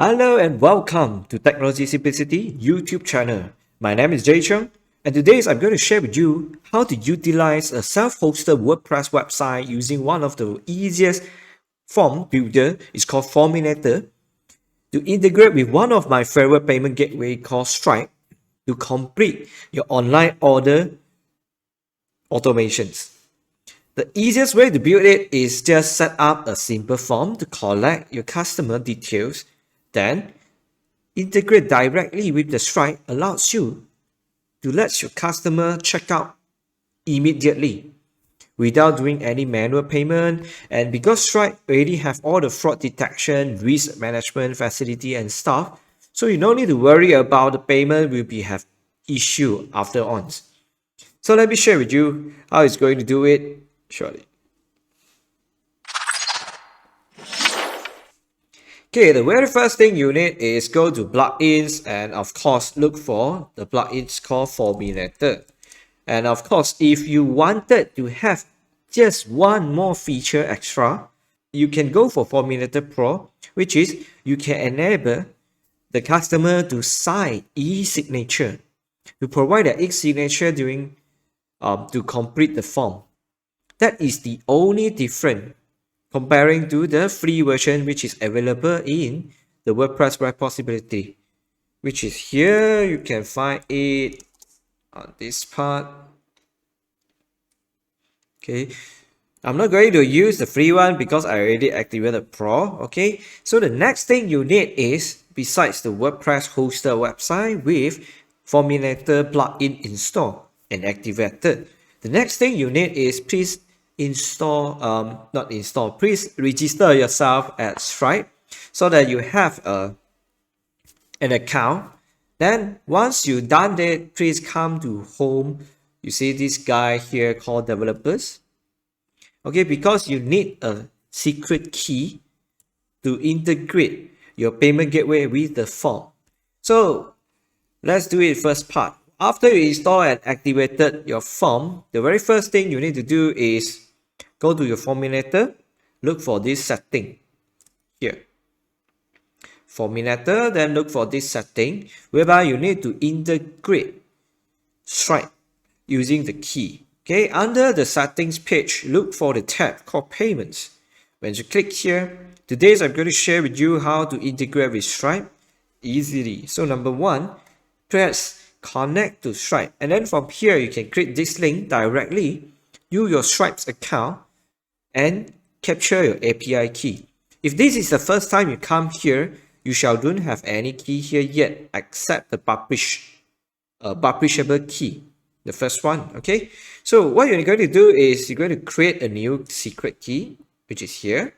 Hello and welcome to Technology Simplicity YouTube channel. My name is Jay Chung, and today I'm going to share with you how to utilize a self-hosted WordPress website using one of the easiest form builder. It's called Forminator, to integrate with one of my favorite payment gateway called Stripe to complete your online order automations. The easiest way to build it is just set up a simple form to collect your customer details, then integrate directly with the Stripe allows you to let your customer check out immediately without doing any manual payment. And because Stripe already have all the fraud detection, risk management facility and stuff, so you don't need to worry about the payment will be have issue after on. So let me share with you how it's going to do it shortly. Okay, the very first thing you need is go to plugins and of course look for the plugins called Forminator. And of course, if you wanted to have just one more feature extra, you can go for Forminator Pro, which is you can enable the customer to sign e-signature, to provide an e-signature during to complete the form. That is the only difference comparing to the free version which is available in the WordPress repository, which is here. You can find it on this part. Okay, I'm not going to use the free one because I already activated Pro. Okay, so the next thing you need is, besides the WordPress hosted website with Forminator plugin installed and activated, the next thing you need is please please register yourself at Stripe so that you have an account. Then once you done that, please come to home. You see this guy here called developers. Okay, because you need a secret key to integrate your payment gateway with the form. So let's do it first part. After you install and activated your form, the very first thing you need to do is go to your Forminator, look for this setting here. Forminator, then look for this setting whereby you need to integrate Stripe using the key. Okay, under the settings page, look for the tab called payments. When you click here, today I'm going to share with you how to integrate with Stripe easily. So number one, press connect to Stripe, and then from here you can click this link directly, use your Stripe's account and capture your API key. If this is the first time you come here, you shall don't have any key here yet except the publishable key, the first one. Okay, so what you're going to do is you're going to create a new secret key, which is here.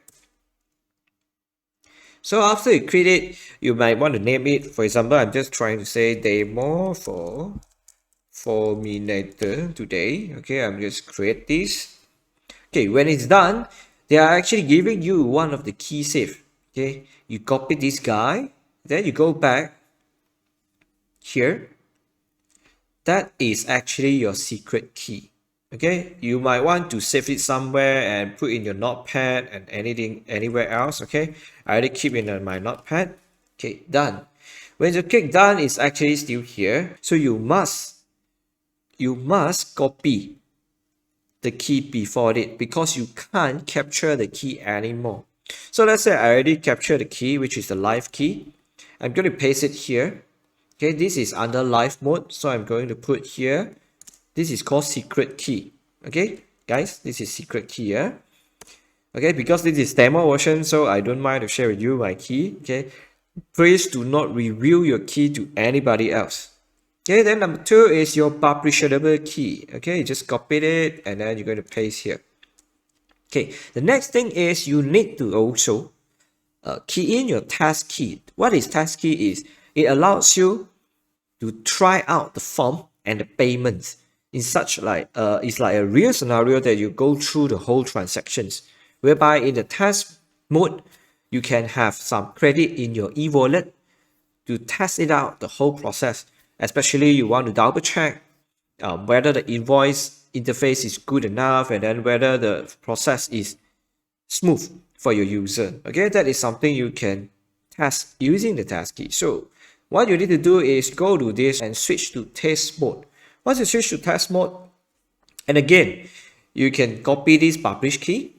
So after you create it, you might want to name it. For example, I'm just trying to say demo for Forminator today. Okay, I'm just create this. Okay, when it's done, they are actually giving you one of the key safe. Okay, you copy this guy, then you go back here. That is actually your secret key. Okay, you might want to save it somewhere and put in your notepad and anything anywhere else. Okay, I already keep it in my notepad. Okay, done. When you click done, it's actually still here. So you must copy the key before it because you can't capture the key anymore. So let's say I already captured the key, which is the live key. I'm going to paste it here. Okay, this is under live mode, so I'm going to put here. This is called secret key. Okay, guys, this is secret key. Yeah. Okay, because this is demo version, so I don't mind to share with you my key. Okay, please do not reveal your key to anybody else. Okay, then number two is your publishable key. Okay, you just copy it and then you're going to paste here. Okay, the next thing is you need to also key in your test key. What is test key is, it allows you to try out the form and the payments in such like it's like a real scenario that you go through the whole transactions, whereby in the test mode you can have some credit in your e-wallet to test it out the whole process. Especially you want to double check whether the invoice interface is good enough and then whether the process is smooth for your user. Okay, that is something you can task using the task key. So what you need to do is go to this and switch to test mode. Once you switch to test mode, and again, you can copy this publish key.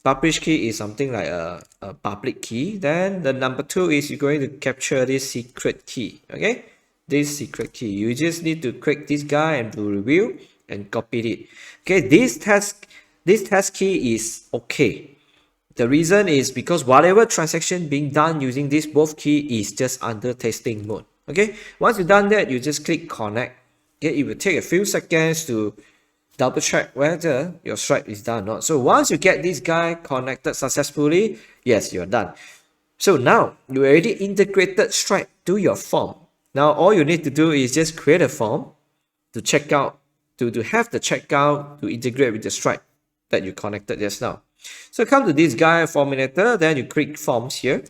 Publish key is something like a public key. Then the number 2 is you're going to capture this secret key. Okay, this secret key. You just need to click this guy and do review and copy it. Okay, this task key is okay. The reason is because whatever transaction being done using this both key is just under testing mode. Okay, once you've done that, you just click connect. Okay, it will take a few seconds to double check whether your Stripe is done or not. So once you get this guy connected successfully, yes, you're done. So now you already integrated Stripe to your form. Now all you need to do is just create a form to check out, to have the checkout to integrate with the Stripe that you connected just now. So come to this guy Forminator, then you click forms here.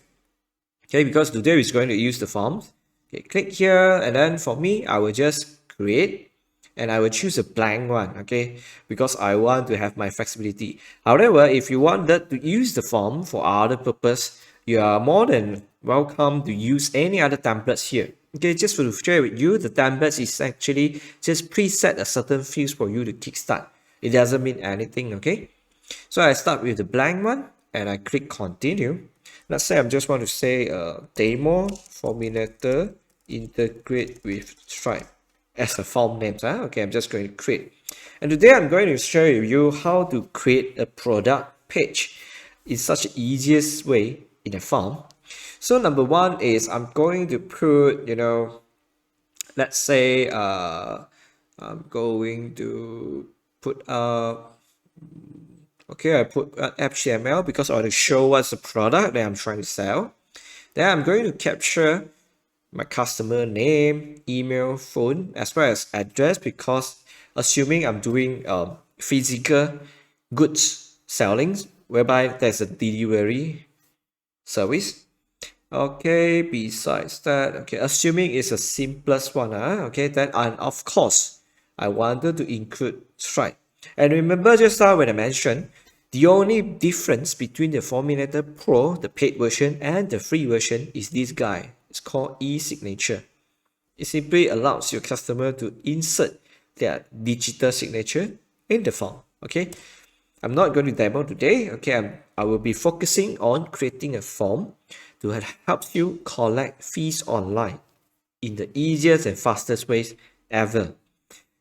Okay, because today we're going to use the forms. Okay, click here, and then for me, I will just create, and I will choose a blank one, okay, because I want to have my flexibility. However, if you wanted to use the form for other purpose, you are more than welcome to use any other templates here. Okay, just to share with you, the templates is actually just preset a certain fields for you to kickstart. It doesn't mean anything, okay? So I start with the blank one and I click continue. Let's say I just want to say demo Forminator integrate with Stripe as a form name. Okay, I'm just going to create. And today I'm going to share with you how to create a product page in such an easiest way in a form. So number one is I'm going to put, let's say I'm going to put okay, I put HTML because I want to show what's the product that I'm trying to sell. Then I'm going to capture my customer name, email, phone, as well as address, because assuming I'm doing physical goods selling, whereby there's a delivery service. Okay, besides that, okay, assuming it's the simplest one, okay, then and of course, I wanted to include Stripe. And remember just now when I mentioned, the only difference between the Forminator Pro, the paid version, and the free version is this guy. It's called e-signature. It simply allows your customer to insert their digital signature in the form. Okay, I'm not going to demo today. Okay, I will be focusing on creating a form to help you collect fees online in the easiest and fastest ways ever.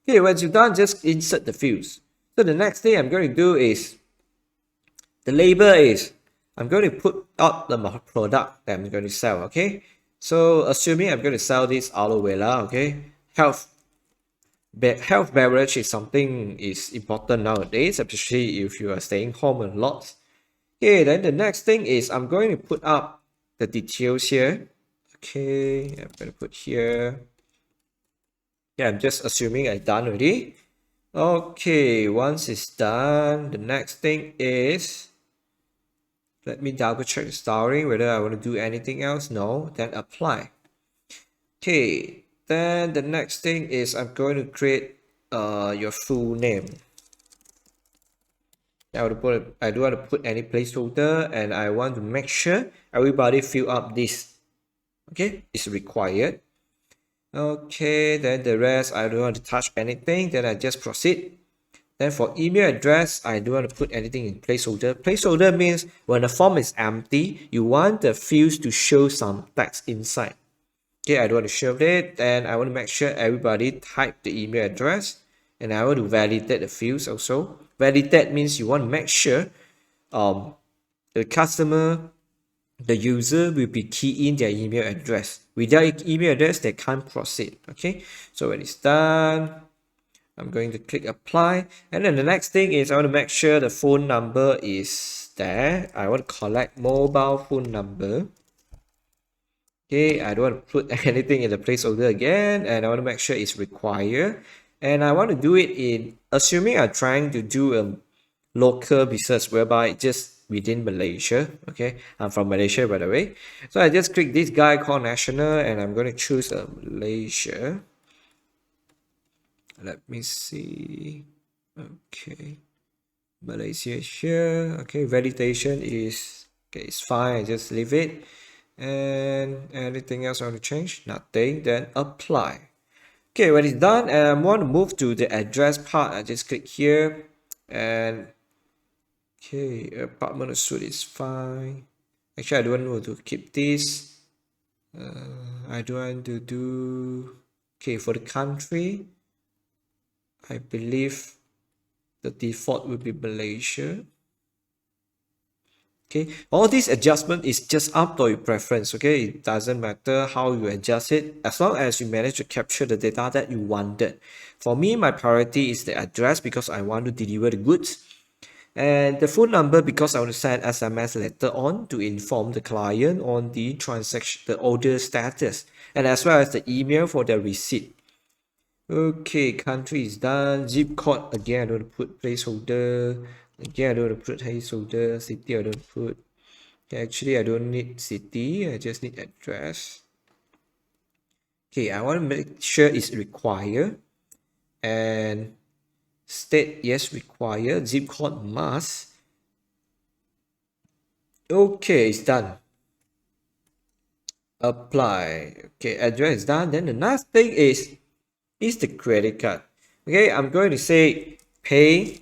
Okay, once you're done, just insert the fields. So the next thing I'm going to do is the label is I'm going to put out the product that I'm going to sell. Okay, so assuming I'm going to sell this Aloe Vera, okay, health beverage is something is important nowadays, especially if you are staying home a lot. Okay, then the next thing is I'm going to put up the details here. Okay, I'm going to put here. Yeah, I'm just assuming I'm done already. Okay, once it's done, the next thing is, let me double check the styling, whether I want to do anything else. No, then apply. Okay, then the next thing is I'm going to create your full name. I do want to put any placeholder, and I want to make sure everybody fill up this. Okay, it's required. Okay, then the rest I don't want to touch anything, then I just proceed. Then for email address, I don't want to put anything in placeholder. Placeholder means when the form is empty, you want the fields to show some text inside. Okay, I don't want to show it, and I want to make sure everybody type the email address, and I want to validate the fields also. Validate means you want to make sure the customer, the user will be key in their email address. Without email address, they can't proceed. Okay, so when it's done, I'm going to click apply, and then the next thing is I want to make sure the phone number is there. I want to collect mobile phone number. Okay, I don't want to put anything in the placeholder again, and I want to make sure it's required, and I want to do it in, assuming I'm trying to do a local business whereby just within Malaysia. Okay, I'm from Malaysia, by the way. So I just click this guy called national, and I'm going to choose Malaysia. Let me see. Okay, Malaysia here. Okay, validation is okay, it's fine, I just leave it. And anything else I want to change? Nothing. Then apply. Okay, when it's done, I want to move to the address part. I just click here, and okay, apartment or suite is fine. Actually, I don't want to keep this. I don't want to do. Okay, for the country, I believe the default will be Malaysia. Okay, all this adjustment is just up to your preference. Okay, it doesn't matter how you adjust it as long as you manage to capture the data that you wanted. For me, my priority is the address because I want to deliver the goods, and the phone number because I want to send SMS later on to inform the client on the transaction, the order status, and as well as the email for the receipt. Okay, country is done. Zip code, again, I don't want to put placeholder. Again, I don't want to put placeholder. City, I don't put. Okay, actually, I don't need city. I just need address. Okay, I want to make sure it's required. And state, yes, required. Zip code must. Okay, it's done. Apply. Okay, address is done. Then the last thing is the credit card. Okay, I'm going to say pay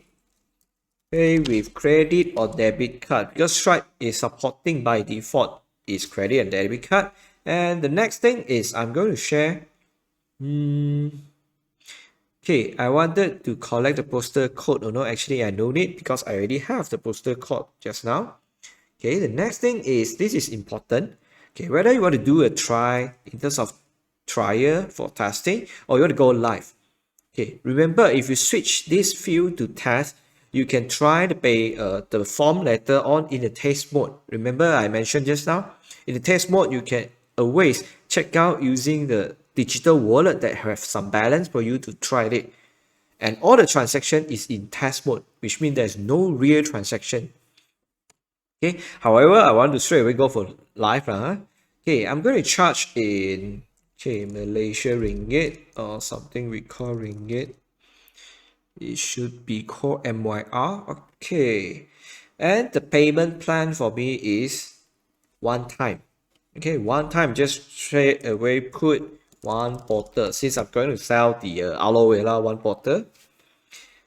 with credit or debit card because Stripe is supporting by default is credit and debit card. And the next thing is I'm going to share. Okay, I wanted to collect the postal code. Oh no, actually I don't need because I already have the postal code just now. Okay, the next thing is this is important. Okay, whether you want to do a try in terms of trial for testing or you want to go live. Okay, remember if you switch this field to test, you can try to pay the form later on in the test mode. Remember I mentioned just now, in the test mode you can always check out using the digital wallet that have some balance for you to try it. And all the transaction is in test mode, which means there's no real transaction. Okay, however, I want to straight away go for live. Okay, I'm going to charge in Malaysia ringgit or something we call ringgit. It should be called MYR. Okay, and the payment plan for me is one time. Okay, one time, just straight away put one bottle since I'm going to sell the Aloe one bottle.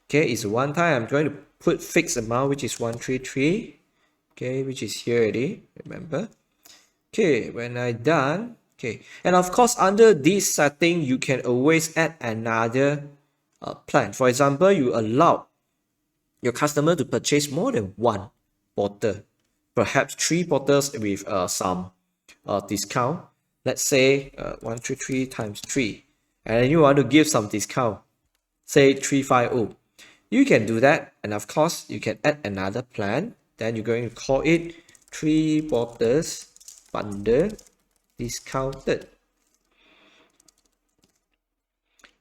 Okay, it's one time. I'm going to put fixed amount, which is 133. Okay, which is here already, remember. Okay, when I done, okay, and of course under this setting you can always add another plan. For example, you allow your customer to purchase more than one bottle, perhaps 3 bottles with some discount. Let's say 133 times 3, and then you want to give some discount, say 350. You can do that, and of course you can add another plan. Then you're going to call it 3 bottles bundle discounted.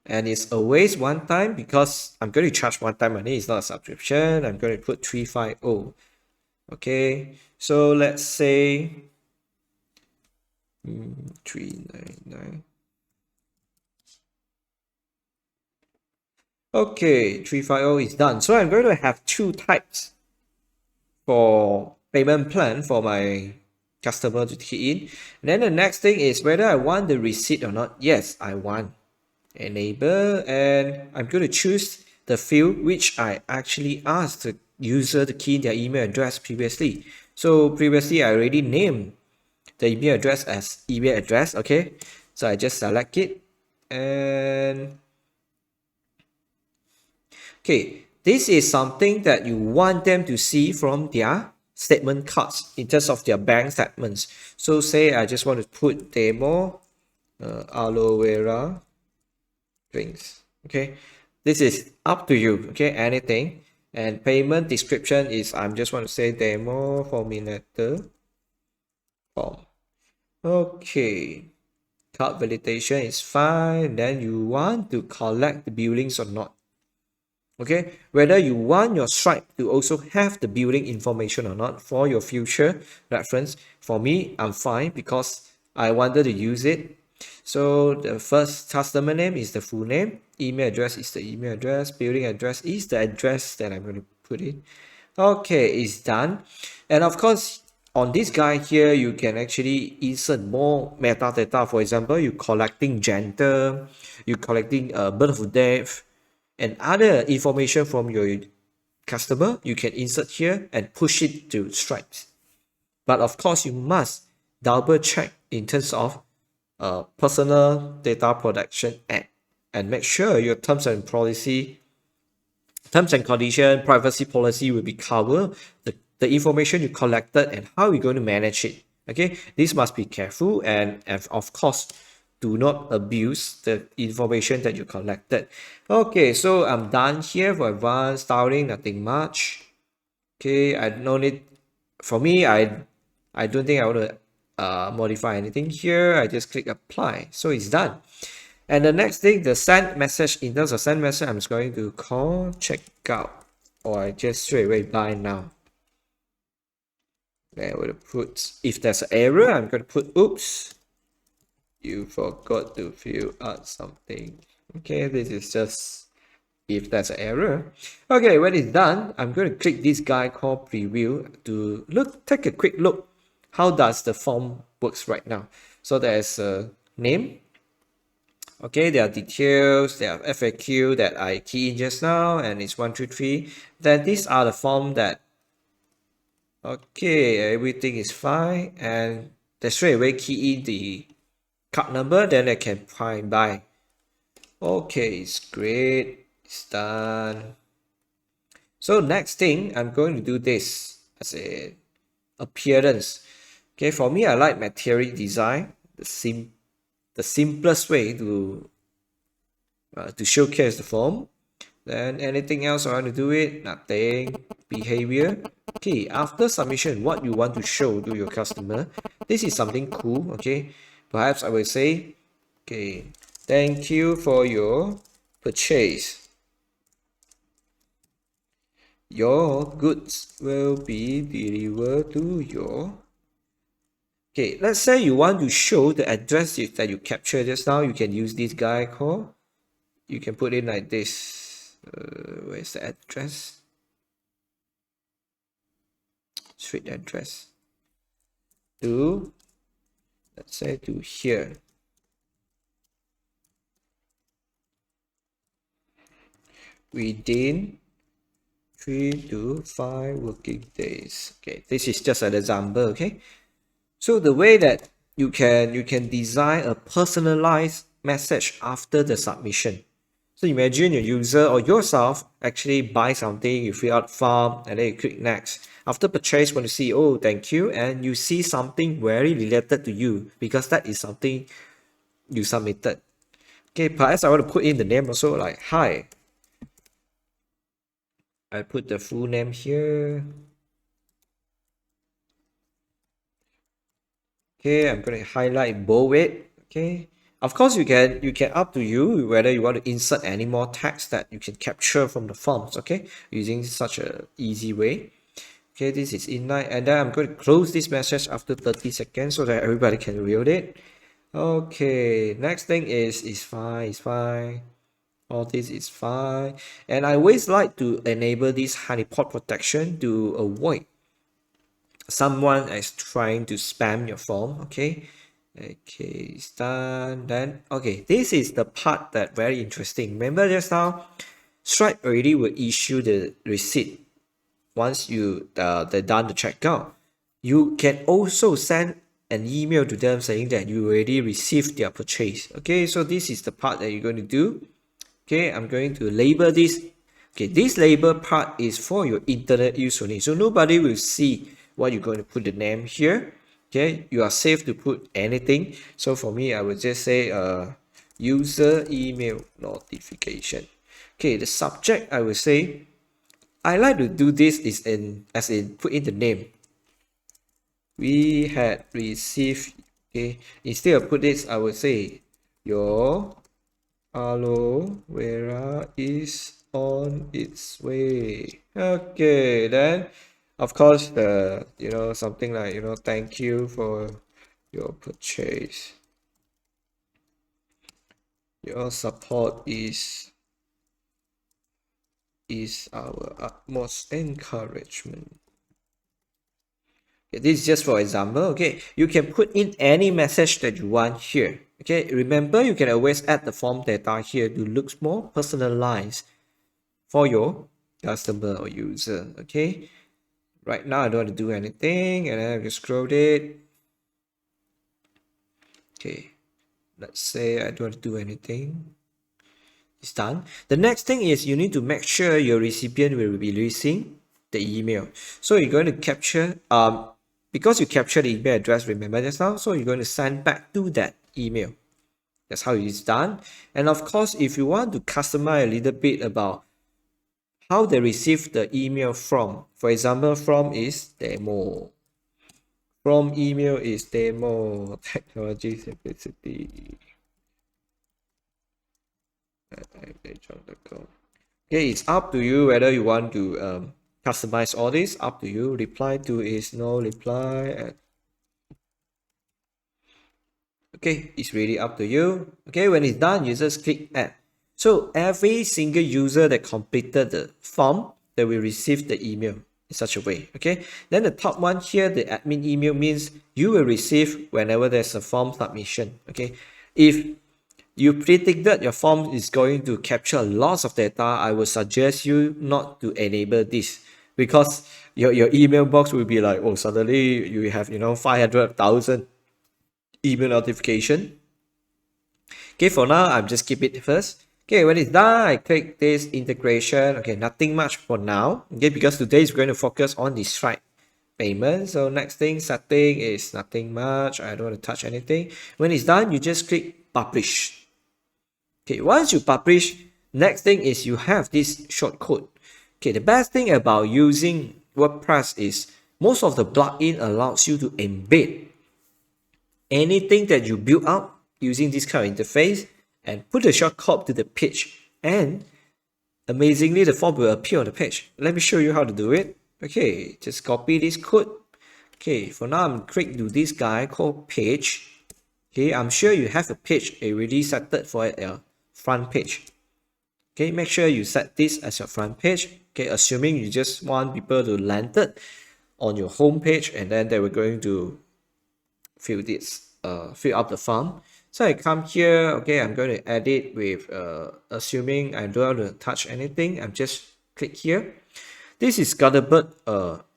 And it's always one time because I'm going to charge one time money. It's not a subscription. I'm going to put 350. Okay, so let's say 399. Okay, 350 is done. So I'm going to have 2 types for payment plan for my customer to key in. And then the next thing is whether I want the receipt or not. Yes, I want. Enable, and I'm going to choose the field which I actually asked the user to key in their email address previously. So previously I already named the email address as email address. Okay, so I just select it, and okay, this is something that you want them to see from their statement cards in terms of their bank statements. So say I just want to put demo aloe vera drinks. Okay, this is up to you. Okay, anything. And payment description is I'm just want to say demo Forminator form. Okay, card validation is fine. Then you want to collect the billings or not. Okay, whether you want your Stripe to also have the billing information or not for your future reference. For me, I'm fine because I wanted to use it. So the first customer name is the full name, email address is the email address, billing address is the address that I'm going to put in. Okay, it's done. And of course, on this guy here, you can actually insert more metadata. For example, you collecting gender, you collecting birth date, and other information from your customer. You can insert here and push it to Stripe. But of course, you must double check in terms of Personal Data Protection Act and make sure your terms and condition, privacy policy will be covered, the information you collected and how you're going to manage it. Okay, this must be careful and of course, do not abuse the information that you collected. Okay, so I'm done here for advanced styling, nothing much. Okay, I don't need, for me, I don't think I want to modify anything here. I just click apply, so it's done. And the next thing, the send message, in terms of send message, I'm just going to call checkout, or I just straight away buy now. Then I will put, if there's an error, I'm going to put, oops, you forgot to fill out something. Okay, this is just if that's an error. Okay, when it's done, I'm going to click this guy called preview to take a quick look. How does the form works right now? So there's a name. Okay, there are details, there are FAQ that I key in just now, and it's 123. Then these are the form that, okay, everything is fine, and they straight away key in the card number, then I can prime buy. Okay, it's great, it's done. So next thing, I'm going to do this as a appearance. Okay, for me, I like material design, the simplest way to showcase the form. Then anything else I want to do it? Nothing. Behavior. Okay, after submission, what you want to show to your customer. This is something cool, okay? Perhaps I will say, okay, thank you for your purchase. Your goods will be delivered to your... Okay, let's say you want to show the address that you captured just now. You can use this guy called, you can put it like this. Where's the address? Street address. To, let's say to here. Within 3 to 5 working days. Okay, this is just an example, okay? So the way that you can design a personalized message after the submission. So imagine your user or yourself actually buy something, you fill out form, and then you click next. After purchase, when you see, oh, thank you, and you see something very related to you because that is something you submitted. Okay, perhaps I want to put in the name also, like hi. I put the full name here. Okay, I'm going to highlight bold it. Okay, of course you can up to you whether you want to insert any more text that you can capture from the forms. Okay, using such a easy way. Okay, this is inline, and then I'm going to close this message after 30 seconds so that everybody can read it. Okay, next thing is fine. All this is fine, and I always like to enable this honeypot protection to avoid someone is trying to spam your form. Okay, it's done. Then okay, this is the part that very interesting. Remember just now, Stripe already will issue the receipt once you they done the checkout. You can also send an email to them saying that you already received their purchase. Okay, so this is the part that you're going to do. Okay, I'm going to label this. Okay, this label part is for your internet use only, so nobody will see what you're going to put the name here. Okay, you are safe to put anything. So for me, I would just say user email notification. Okay, the subject I will say, I like to do this is as in put in the name. We had received. Okay, instead of put this, I would say your Aloe Vera is on its way. Okay, then of course the something like thank you for your purchase. Your support is our utmost encouragement. Okay, this is just for example. Okay, you can put in any message that you want here. Okay, remember you can always add the form data here to look more personalized for your customer or user. Okay, right now I don't want to do anything, and then I just scroll it. Okay, let's say I don't want to do anything. It's done. The next thing is you need to make sure your recipient will be receiving the email. So you're going to capture because you capture the email address, remember just now, so you're going to send back to that email. That's how it's done. And of course, if you want to customize a little bit about how they receive the email from, for example, from is demo. From email is demo. Technology simplicity. Okay, it's up to you whether you want to customize all this. Up to you. Reply to is no reply. Okay, it's really up to you. Okay, when it's done, you just click add. So every single user that completed the form, they will receive the email in such a way. Okay, then the top one here, the admin email, means you will receive whenever there's a form submission. Okay, if you predicted your form is going to capture lots of data, I would suggest you not to enable this, because your email box will be like, oh, suddenly you have 500,000 email notification. Okay, for now I'm just keep it first. Okay, when it's done, I click this integration. Okay, nothing much for now. Okay, because today is going to focus on the Stripe payment. So next thing, setting is nothing much. I don't want to touch anything. When it's done, you just click publish. Okay, once you publish, next thing is you have this short code. Okay, the best thing about using WordPress is most of the plugin allows you to embed anything that you build up using this kind of interface and put a shortcut to the page, and amazingly the form will appear on the page. Let me show you how to do it. Okay, just copy this code. Okay, for now I'm click to this guy called page. Okay, I'm sure you have a page already set for a front page. Okay, make sure you set this as your front page. Okay, assuming you just want people to land it on your home page, and then they were going to fill up the form. So I come here. Okay, I'm going to edit with assuming I don't want to touch anything. I'm just click here. This is Gutenberg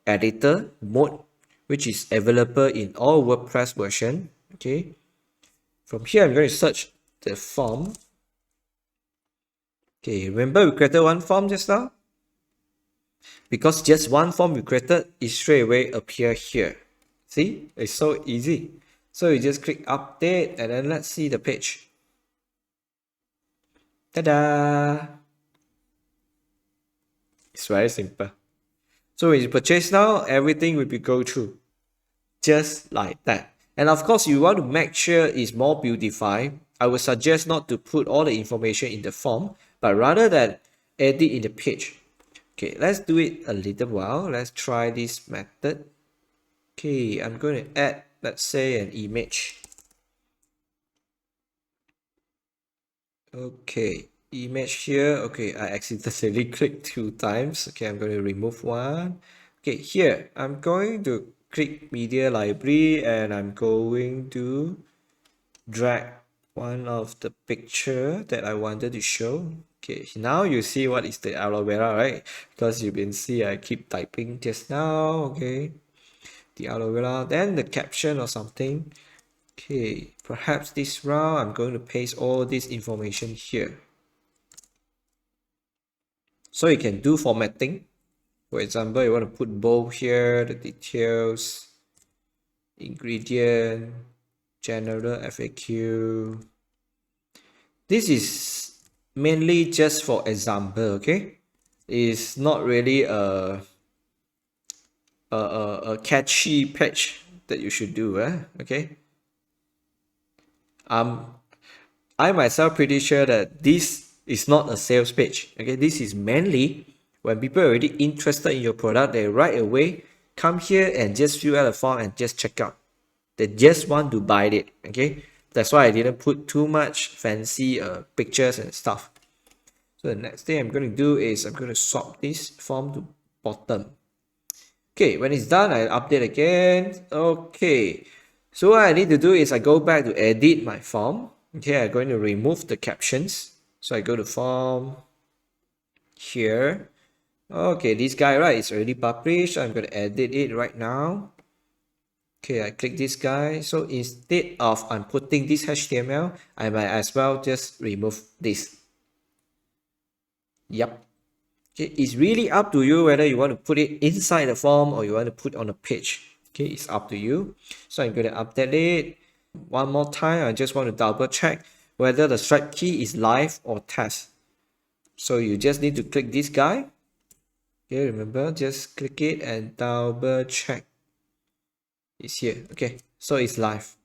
editor mode, which is available in all WordPress version. Okay, from here I'm going to search the form. Okay, remember we created one form just now? Because just one form we created, it straight away appear here. See, it's so easy. So you just click update, and then let's see the page. Ta-da! It's very simple. So when you purchase now, everything will be go through just like that. And of course, you want to make sure it's more beautified. I would suggest not to put all the information in the form, but rather that edit in the page. Okay, let's do it a little while. Let's try this method. Okay, I'm going to add, let's say, an image. Okay, image here. Okay, I accidentally clicked 2 times. Okay, I'm going to remove one. Okay, here, I'm going to click media library, and I'm going to drag one of the picture that I wanted to show. Okay, now you see what is the aloe vera, right? Because you can see I keep typing just now. Okay, the aloe vera, then the caption or something. Okay, perhaps this round I'm going to paste all this information here. So you can do formatting. For example, you want to put bold here, the details, ingredient, general FAQ. This is mainly just for example, okay? It's not really a catchy page that you should do, okay? I myself pretty sure that this is not a sales page. Okay, this is mainly when people are already interested in your product, they right away come here and just fill out a form and just check out. They just want to buy it. Okay, that's why I didn't put too much fancy pictures and stuff. So the next thing I'm going to do is I'm going to swap this form to bottom. Okay, when it's done, I update again. Okay, so what I need to do is I go back to edit my form. Okay, I'm going to remove the captions. So I go to form here. Okay, this guy, right, is already published. So I'm going to edit it right now. Okay, I click this guy. So instead of I'm putting this HTML, I might as well just remove this. Yep. Okay, it's really up to you whether you want to put it inside the form or you want to put on a page. Okay, it's up to you. So I'm going to update it. One more time, I just want to double check whether the stripe key is live or test. So you just need to click this guy. Okay, remember, just click it and double check. It's here. Okay, so it's live.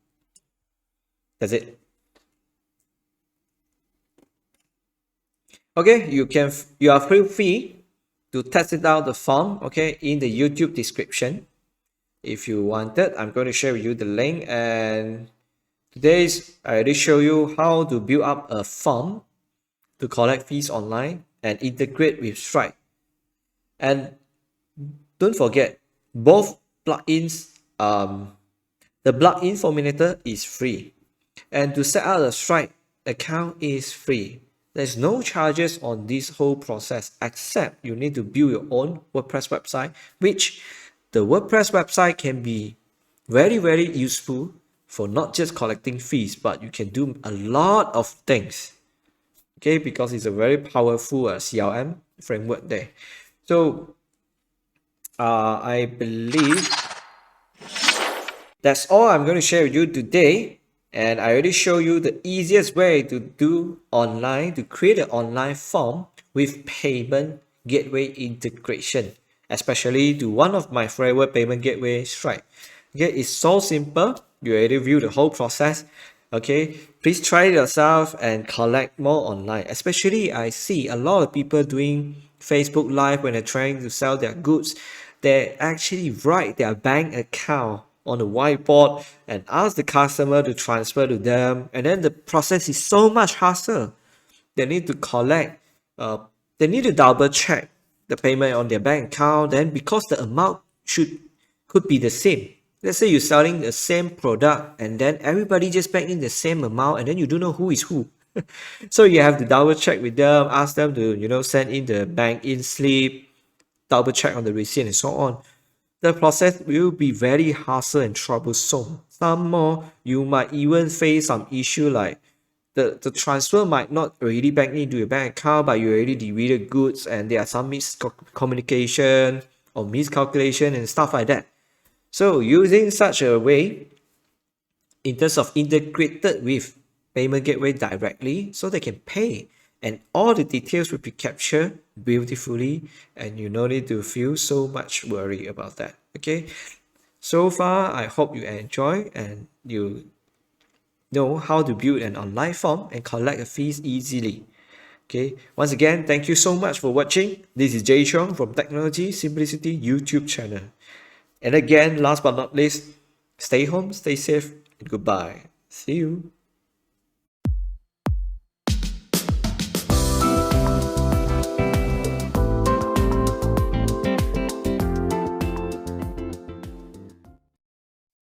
That's it. Okay, you are free to test it out the form, okay, in the YouTube description. If you wanted, I'm going to share with you the link, and today's I already show you how to build up a form to collect fees online and integrate with Stripe. And don't forget, both plugins, the plugin Forminator is free, and to set up a Stripe account is free. There's no charges on this whole process, except you need to build your own WordPress website, which the WordPress website can be very useful for not just collecting fees, but you can do a lot of things. Okay, because it's a very powerful CRM framework there. So I believe that's all I'm going to share with you today. And I already show you the easiest way to do online, to create an online form with payment gateway integration, especially to one of my favorite payment gateway, Stripe. Okay, it's so simple. You already view the whole process. Okay, please try it yourself and collect more online. Especially I see a lot of people doing Facebook Live when they're trying to sell their goods. They actually write their bank account on the whiteboard and ask the customer to transfer to them, and then the process is so much hassle. They need to collect, they need to double check the payment on their bank account. Then because the amount could be the same, let's say you're selling the same product and then everybody just bank in the same amount, and then you don't know who is who. So you have to double check with them, ask them to send in the bank in slip, double check on the receipt and so on. The process will be very hassle and troublesome. Some more, you might even face some issue like the transfer might not already bank into your bank account, but you already deleted goods and there are some miscommunication or miscalculation and stuff like that. So using such a way, in terms of integrated with payment gateway directly, so they can pay and all the details will be captured beautifully, and you no need to feel so much worry about that. Okay, so far I hope you enjoy and you know how to build an online form and collect the fees easily. Okay, once again, thank you so much for watching. This is Jay Chong from Technology Simplicity YouTube channel. And again, last but not least, stay home, stay safe, and goodbye. See you.